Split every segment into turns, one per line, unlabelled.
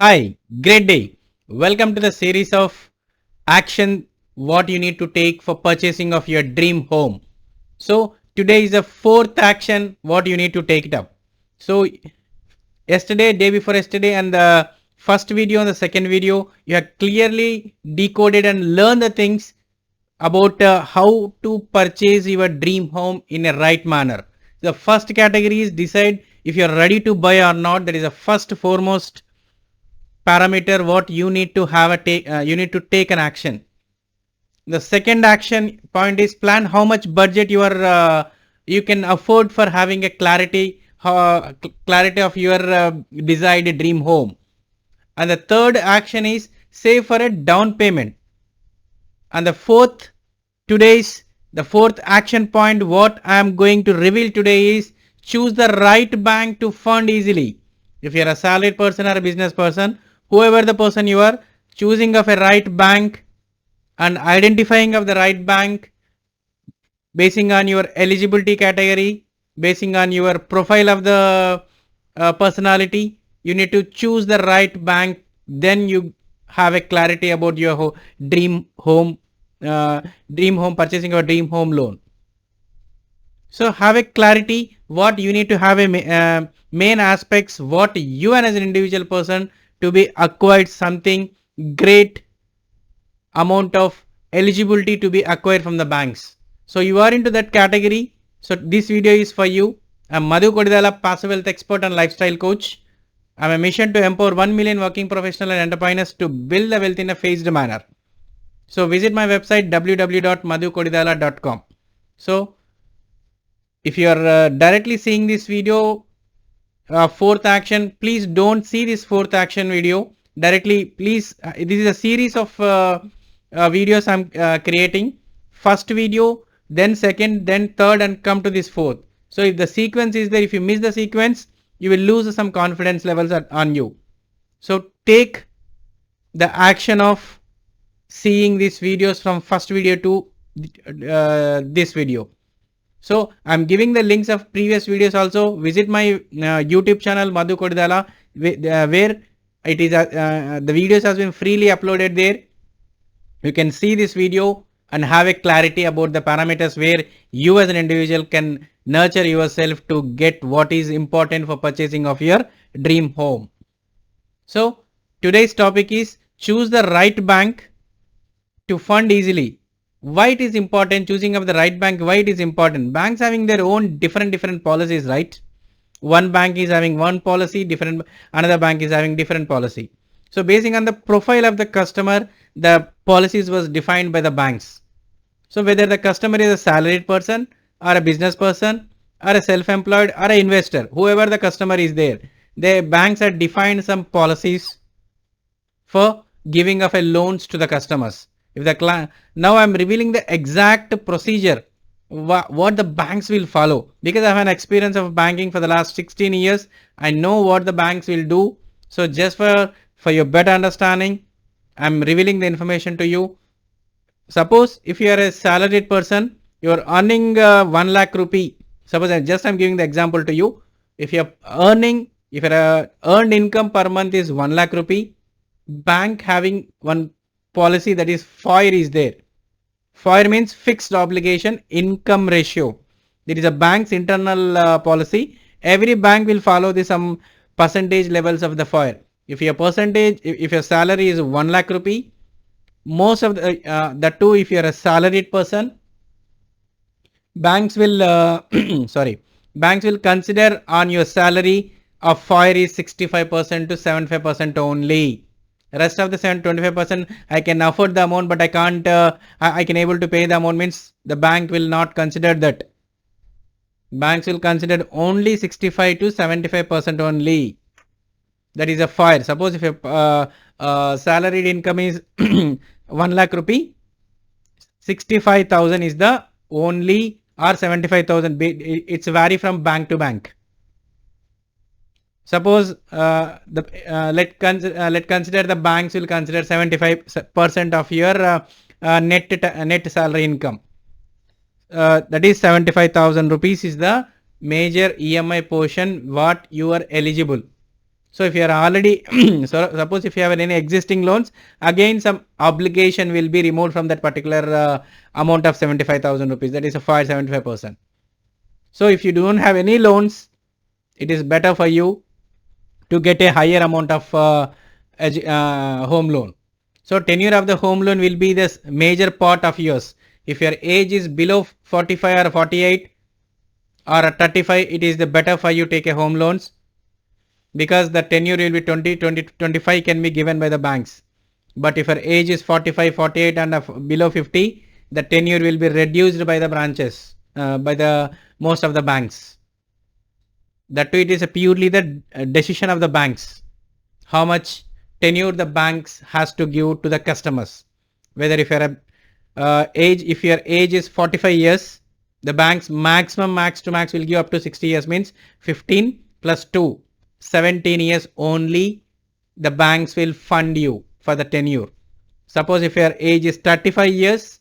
Hi, great day. Welcome to the series of action what you need to take for purchasing of your dream home. So today is the fourth action what you need to take it up. So yesterday, day before yesterday and the first video and the second video, you have clearly decoded and learned the things about how to purchase your dream home in a right manner. The first category is decide if you are ready to buy or not. That is the first foremost parameter what you need to have a take you need to take an action. The second action point is plan how much budget you can afford for having a clarity of your desired dream home. And the third action is save for a down payment. And the fourth action point what I am going to reveal today is choose the right bank to fund easily. If you are a salaried person or a business person, whoever the person you are, choosing of a right bank and identifying of the right bank basing on your eligibility category, basing on your profile of the personality, you need to choose the right bank. Then you have a clarity about your dream home, dream home purchasing your dream home loan. So have a clarity what you need to have a main aspects what you and as an individual person to be acquired something great amount of eligibility to be acquired from the banks. So you are into that category. So this video is for you. I'm Madhu Kodidala, passive wealth expert and lifestyle coach. I'm a mission to empower 1 million working professional and entrepreneurs to build the wealth in a phased manner. So visit my website www.madhukodidala.com. So if you are directly seeing this video, fourth action, please don't see this fourth action video directly. Please, this is a series of videos I'm creating. First video, then second, then third, and come to this fourth. So if the sequence is there, if you miss the sequence, you will lose some confidence levels on you. So take the action of seeing these videos from first video to this video. So I'm giving the links of previous videos also. Visit my YouTube channel Madhu Kodidala where it is the videos has been freely uploaded there. You can see this video and have a clarity about the parameters where you as an individual can nurture yourself to get what is important for purchasing of your dream home. So today's topic is choose the right bank to fund easily. Why it is important choosing of the right bank? Why it is important? Banks having their own different policies, right? One bank is having one policy, another bank is having different policy. So basing on the profile of the customer, the policies was defined by the banks. So whether the customer is a salaried person or a business person or a self-employed or an investor, whoever the customer is there, the banks have defined some policies for giving of a loans to the customers. If the client, now I'm revealing the exact procedure what the banks will follow, because I have an experience of banking for the last 16 years. I know what the banks will do. So just for your better understanding, I'm revealing the information to you. Suppose if you are a salaried person, you are earning 1 lakh rupee. Suppose I'm giving the example to you. If your earned income per month is 1 lakh rupee, bank having one policy, that is FOIR is there. FOIR means fixed obligation income ratio. There is a bank's internal policy. Every bank will follow the some percentage levels of the FOIR. If your salary is 1 lakh rupee, most of the two, if you are a salaried person, banks will banks will consider on your salary of FOIR is 65% to 75% only. Rest of the 25% I can afford the amount, but I can't I can able to pay the amount, means the bank will not consider that. Banks will consider only 65 to 75% only. That is a FOIR. Suppose if a salaried income is 1 lakh rupee, 65,000 is the only, or 75,000. It's vary from bank to bank. Suppose let consider the banks will consider 75% of your net salary income. That is 75,000 rupees is the major EMI portion what you are eligible. So if you are already, so suppose if you have any existing loans, again some obligation will be removed from that particular amount of 75,000 rupees. That is a 575%. So if you don't have any loans, it is better for you to get a higher amount of home loan. So tenure of the home loan will be this major part of yours. If your age is below 45 or 48 or 35, it is the better for you take a home loans, because the tenure will be 20, 20, 25 can be given by the banks. But if your age is 45, 48 and below 50, the tenure will be reduced by the branches, by the most of the banks. That too, it is a purely the decision of the banks, how much tenure the banks has to give to the customers. Whether if your if your age is 45 years, the banks maximum max to max will give up to 60 years, means 15 plus 2, 17 years only the banks will fund you for the tenure. Suppose if your age is 35 years,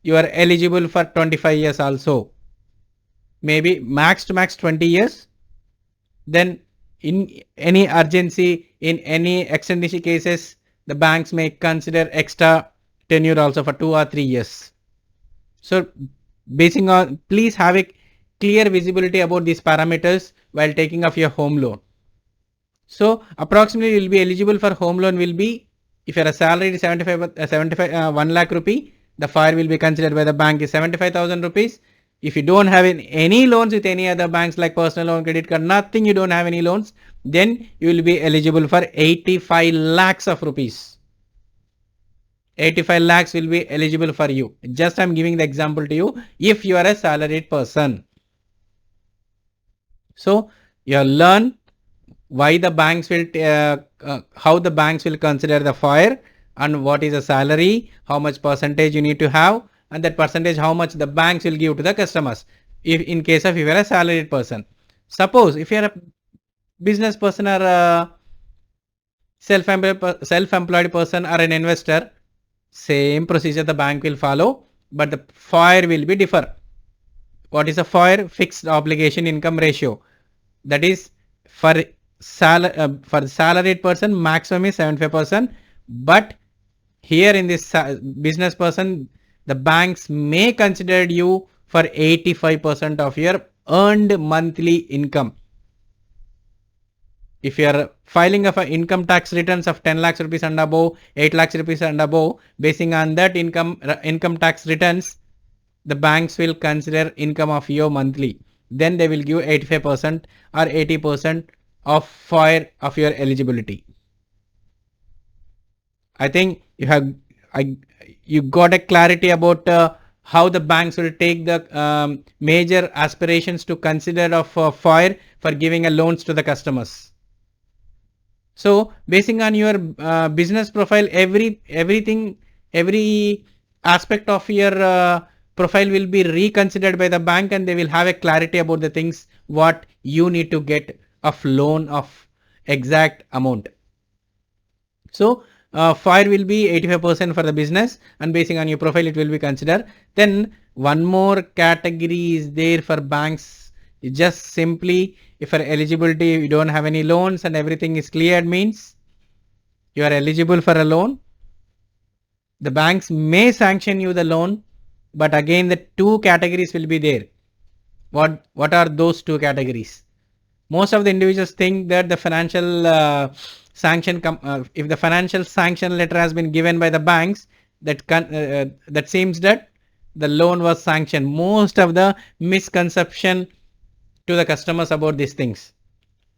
you are eligible for 25 years also. Maybe max to max 20 years. Then in any urgency, in any extended cases, the banks may consider extra tenure also for 2 or 3 years. So basing on, please have a clear visibility about these parameters while taking of your home loan. So approximately you will be eligible for home loan will be, if you are a salary 1 lakh rupee, the FIRE will be considered by the bank is 75,000 rupees. If you don't have any loans with any other banks like personal loan, credit card, nothing, you don't have any loans, then you will be eligible for 85 lakhs of rupees. 85 lakhs will be eligible for you. Just I'm giving the example to you if you are a salaried person. So you learn why the banks will, how the banks will consider the FIRE and what is the salary, how much percentage you need to have, and that percentage how much the banks will give to the customers. If in case of if you are a salaried person, suppose if you are a business person or a self-employed person or an investor, same procedure the bank will follow, but the FIRE will be differ. What is a FIRE? Fixed obligation income ratio. That is for salaried person maximum is 75%, but here in this business person, the banks may consider you for 85% of your earned monthly income. If you are filing of a income tax returns of 10 lakhs rupees and above, 8 lakhs rupees and above, basing on that income tax returns, the banks will consider income of your monthly. Then they will give 85% or 80% of FIRE of your eligibility. I think you got a clarity about how the banks will take the major aspirations to consider of FIRE for giving a loans to the customers. So basing on your business profile, every aspect of your profile will be reconsidered by the bank, and they will have a clarity about the things what you need to get of loan of exact amount. So FIRE will be 85% for the business, and basing on your profile it will be considered. Then one more category is there for banks. Just simply, if for eligibility you don't have any loans and everything is cleared, means you are eligible for a loan. The banks may sanction you the loan, but again the two categories will be there. What are those two categories? Most of the individuals think that the financial sanction, if the financial sanction letter has been given by the banks, that seems that the loan was sanctioned. Most of the misconception to the customers about these things.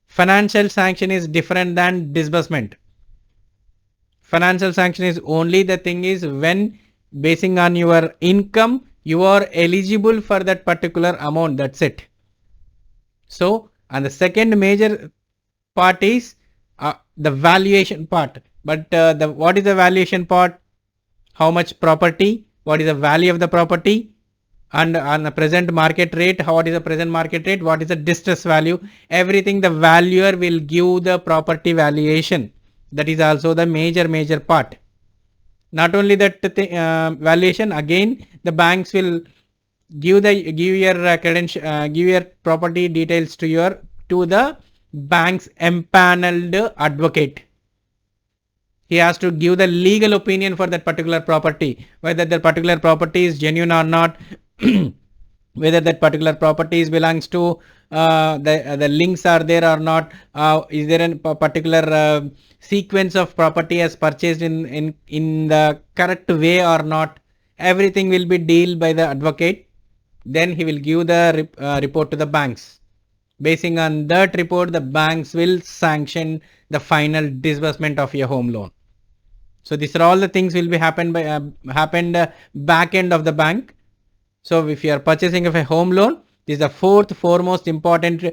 Financial sanction is different than disbursement. Financial sanction is only the thing is when basing on your income, you are eligible for that particular amount. That's it. So, and the second major part is the valuation part. But what is the valuation part? How much property? What is the value of the property? And on the present market rate, what is the present market rate? What is the distress value? Everything the valuer will give the property valuation. That is also the major part. Not only that valuation, again the banks will give your credential, give your property details to the bank's empaneled advocate. He has to give the legal opinion for that particular property, whether that particular property is genuine or not, whether that particular property belongs to the links are there or not, is there a particular sequence of property as purchased in the correct way or not. Everything will be dealt by the advocate. Then he will give the report to the banks. Basing on that report, the banks will sanction the final disbursement of your home loan. So these are all the things will be happened back end of the bank. So if you are purchasing of a home loan, this is the foremost important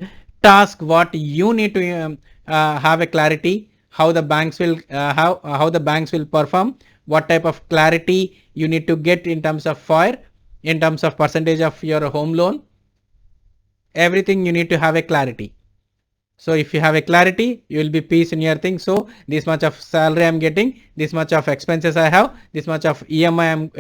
task what you need to have a clarity how the banks will how the banks will perform, what type of clarity you need to get in terms of FOIR, in terms of percentage of your home loan. Everything you need to have a clarity. So if you have a clarity, you will be peace in your thing. So this much of salary I'm getting, this much of expenses I have, this much of EMI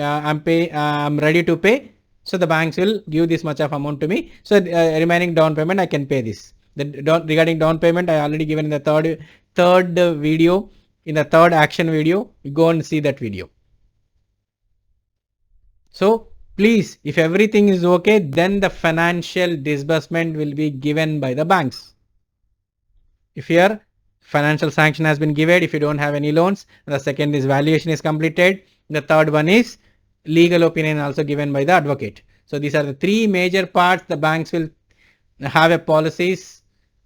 I'm ready to pay. So the banks will give this much of amount to me. So remaining down payment I can pay this. Regarding down payment, I already given in the third video, in the third action video. Go and see that video. So please, if everything is okay, then the financial disbursement will be given by the banks. If your financial sanction has been given, if you don't have any loans, the second is valuation is completed. The third one is legal opinion also given by the advocate. So these are the three major parts the banks will have a policies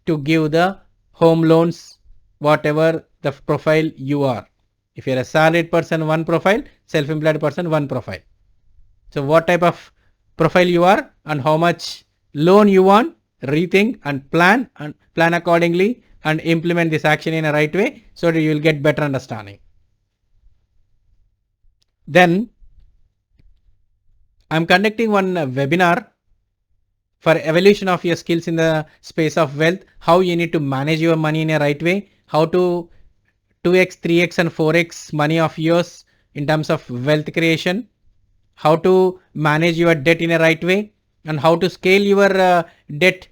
to give the home loans, whatever the profile you are. If you're a salaried person, one profile, self-employed person, one profile. So what type of profile you are and how much loan you want, rethink and plan accordingly and implement this action in a right way so that you will get better understanding. Then I'm conducting one webinar for evaluation of your skills in the space of wealth, how you need to manage your money in a right way, how to 2x, 3x and 4x money of yours in terms of wealth creation, how to manage your debt in a right way, and how to scale your debt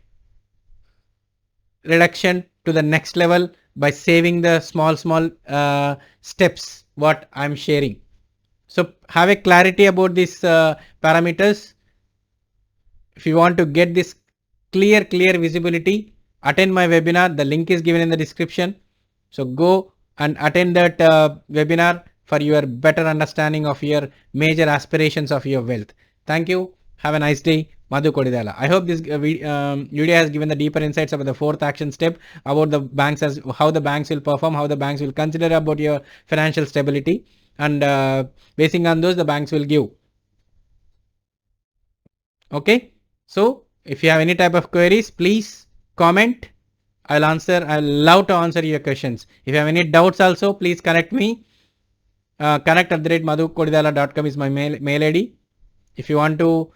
reduction to the next level by saving the small steps what I'm sharing. So have a clarity about these parameters. If you want to get this clear visibility, attend my webinar. The link is given in the description. So go and attend that webinar for your better understanding of your major aspirations of your wealth. Thank you. Have a nice day. Madhu Kodidala. I hope this video has given the deeper insights about the fourth action step about the banks, as how the banks will perform, how the banks will consider about your financial stability, and basing on those the banks will give. Okay. So if you have any type of queries, please comment. I'll answer. I'll love to answer your questions. If you have any doubts also, please connect me. connect@madhukodidala.com is my mail ID. If you want to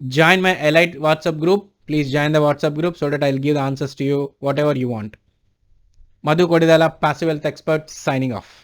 join my Elite WhatsApp group, please join the WhatsApp group so that I'll give the answers to you, whatever you want. Madhu Kodidala, Passive Wealth Expert, signing off.